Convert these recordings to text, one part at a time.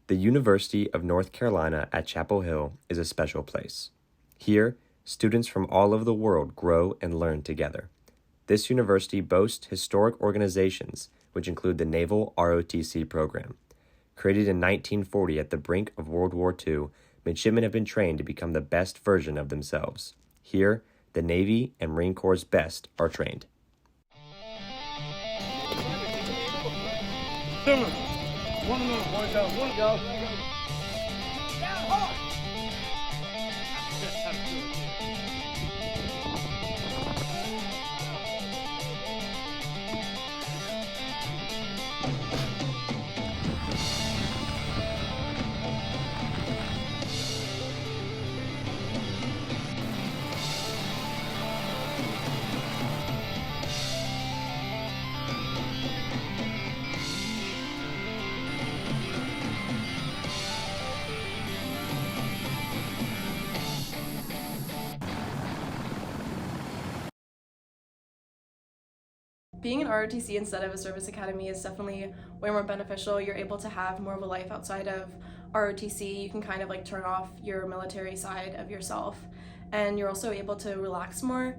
The University of North Carolina at Chapel Hill is a special place. Here, students from all over the world grow and learn together. This university boasts historic organizations, which include the Naval ROTC program. Created in 1940 at the brink of World War II, midshipmen have been trained to become the best version of themselves. Here, the Navy and Marine Corps' best are trained. One minute, boys out. One go. Down hard. Being an ROTC instead of a service academy is definitely way more beneficial. You're able to have more of a life outside of ROTC. You can kind of like turn off your military side of yourself, and you're also able to relax more.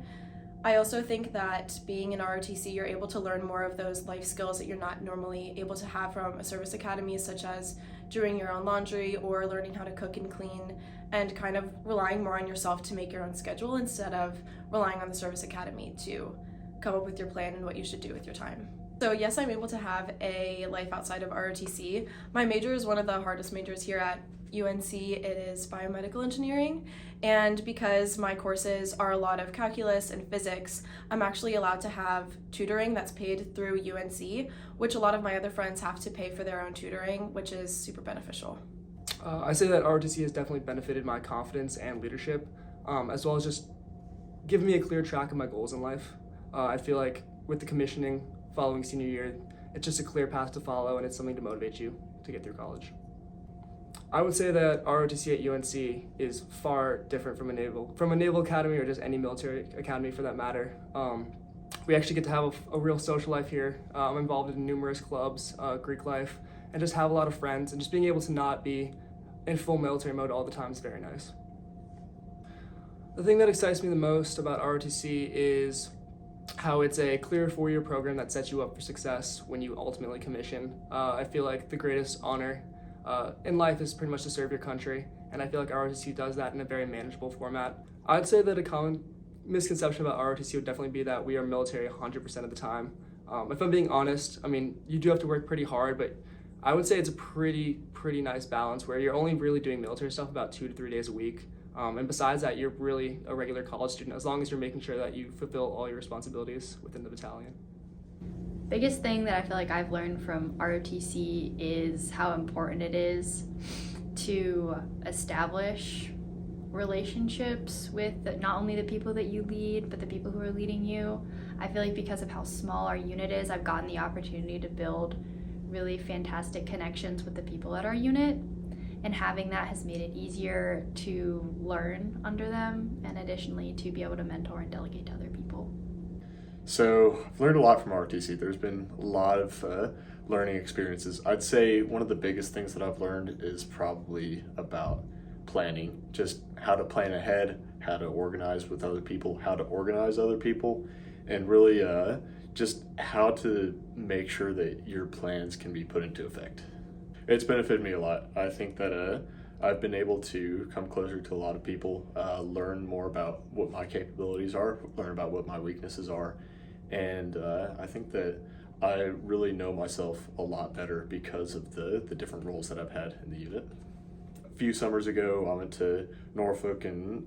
I also think that being in ROTC, you're able to learn more of those life skills that you're not normally able to have from a service academy, such as doing your own laundry or learning how to cook and clean, and kind of relying more on yourself to make your own schedule instead of relying on the service academy to come up with your plan and what you should do with your time. So yes, I'm able to have a life outside of ROTC. My major is one of the hardest majors here at UNC. It is biomedical engineering, and because my courses are a lot of calculus and physics, I'm actually allowed to have tutoring that's paid through UNC, which a lot of my other friends have to pay for their own tutoring, which is super beneficial. I say that ROTC has definitely benefited my confidence and leadership, as well as just giving me a clear track of my goals in life. I feel like with the commissioning following senior year, it's just a clear path to follow, and it's something to motivate you to get through college. I would say that ROTC at UNC is far different from a naval academy or just any military academy for that matter. We actually get to have a real social life here. I'm involved in numerous clubs, Greek life, and just have a lot of friends, and just being able to not be in full military mode all the time is very nice. The thing that excites me the most about ROTC is how it's a clear 4-year program that sets you up for success when you ultimately commission. I feel like the greatest honor in life is pretty much to serve your country, and I feel like ROTC does that in a very manageable format. I'd say that a common misconception about ROTC would definitely be that we are military 100% of the time. If I'm being honest, I mean, you do have to work pretty hard, but I would say it's a pretty nice balance where you're only really doing military stuff about 2 to 3 days a week. And besides that, you're really a regular college student as long as you're making sure that you fulfill all your responsibilities within the battalion. Biggest thing that I feel like I've learned from ROTC is how important it is to establish relationships with not only the people that you lead, but the people who are leading you. I feel like because of how small our unit is, I've gotten the opportunity to build really fantastic connections with the people at our unit. And having that has made it easier to learn under them, and additionally to be able to mentor and delegate to other people. So I've learned a lot from ROTC. There's been a lot of learning experiences. I'd say one of the biggest things that I've learned is probably about planning, just how to plan ahead, how to organize with other people, how to organize other people, and really just how to make sure that your plans can be put into effect. It's benefited me a lot. I think that I've been able to come closer to a lot of people, learn more about what my capabilities are, learn about what my weaknesses are, and I think that I really know myself a lot better because of the different roles that I've had in the unit. A few summers ago, I went to Norfolk and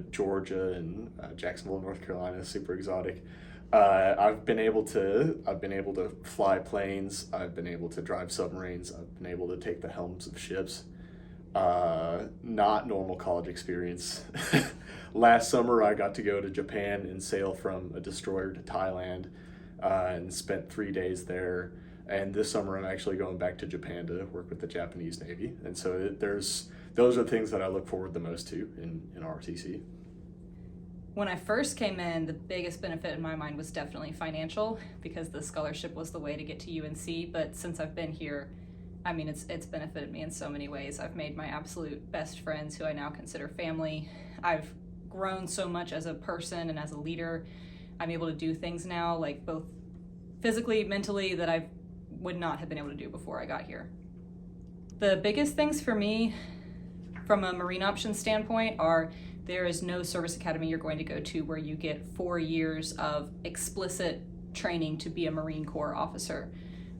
Georgia and Jacksonville, North Carolina, super exotic. I've been able to fly planes. I've been able to drive submarines. I've been able to take the helms of ships. Not normal college experience. Last summer, I got to go to Japan and sail from a destroyer to Thailand, and spent 3 days there. And this summer, I'm actually going back to Japan to work with the Japanese Navy. And so those are things that I look forward the most to in ROTC. When I first came in, the biggest benefit in my mind was definitely financial, because the scholarship was the way to get to UNC. But since I've been here, I mean, it's benefited me in so many ways. I've made my absolute best friends who I now consider family. I've grown so much as a person and as a leader. I'm able to do things now, like both physically, mentally, that I would not have been able to do before I got here. The biggest things for me from a Marine Options standpoint are there is no service academy you're going to go to where you get 4 years of explicit training to be a Marine Corps officer.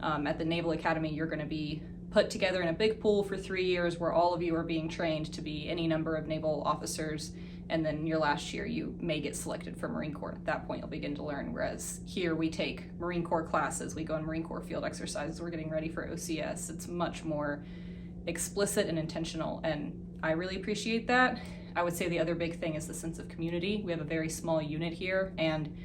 At the Naval Academy, you're going to be put together in a big pool for 3 years where all of you are being trained to be any number of naval officers, and then your last year you may get selected for Marine Corps. At that point, you'll begin to learn, whereas here we take Marine Corps classes, we go on Marine Corps field exercises, we're getting ready for OCS. It's much more explicit and intentional, and I really appreciate that. I would say the other big thing is the sense of community. We have a very small unit here, and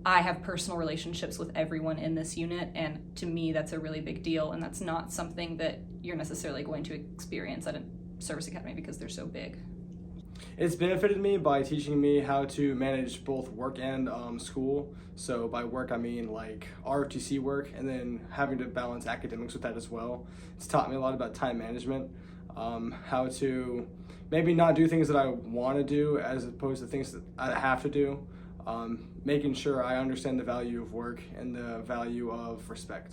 I have personal relationships with everyone in this unit, and to me that's a really big deal, and that's not something that you're necessarily going to experience at a service academy because they're so big. It's benefited me by teaching me how to manage both work and school. So by work, I mean like ROTC work, and then having to balance academics with that as well. It's taught me a lot about time management, how to maybe not do things that I want to do as opposed to things that I have to do, making sure I understand the value of work and the value of respect.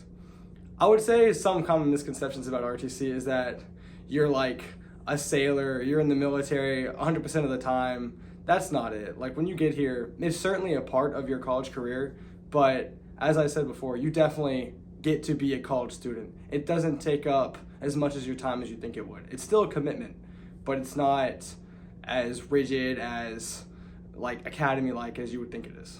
I would say some common misconceptions about ROTC is that you're like a sailor, you're in the military 100% of the time. That's not it. Like when you get here, it's certainly a part of your college career, but as I said before, you definitely get to be a college student. It doesn't take up as much as your time as you think it would. It's still a commitment, but it's not as rigid as like academy-like as you would think it is.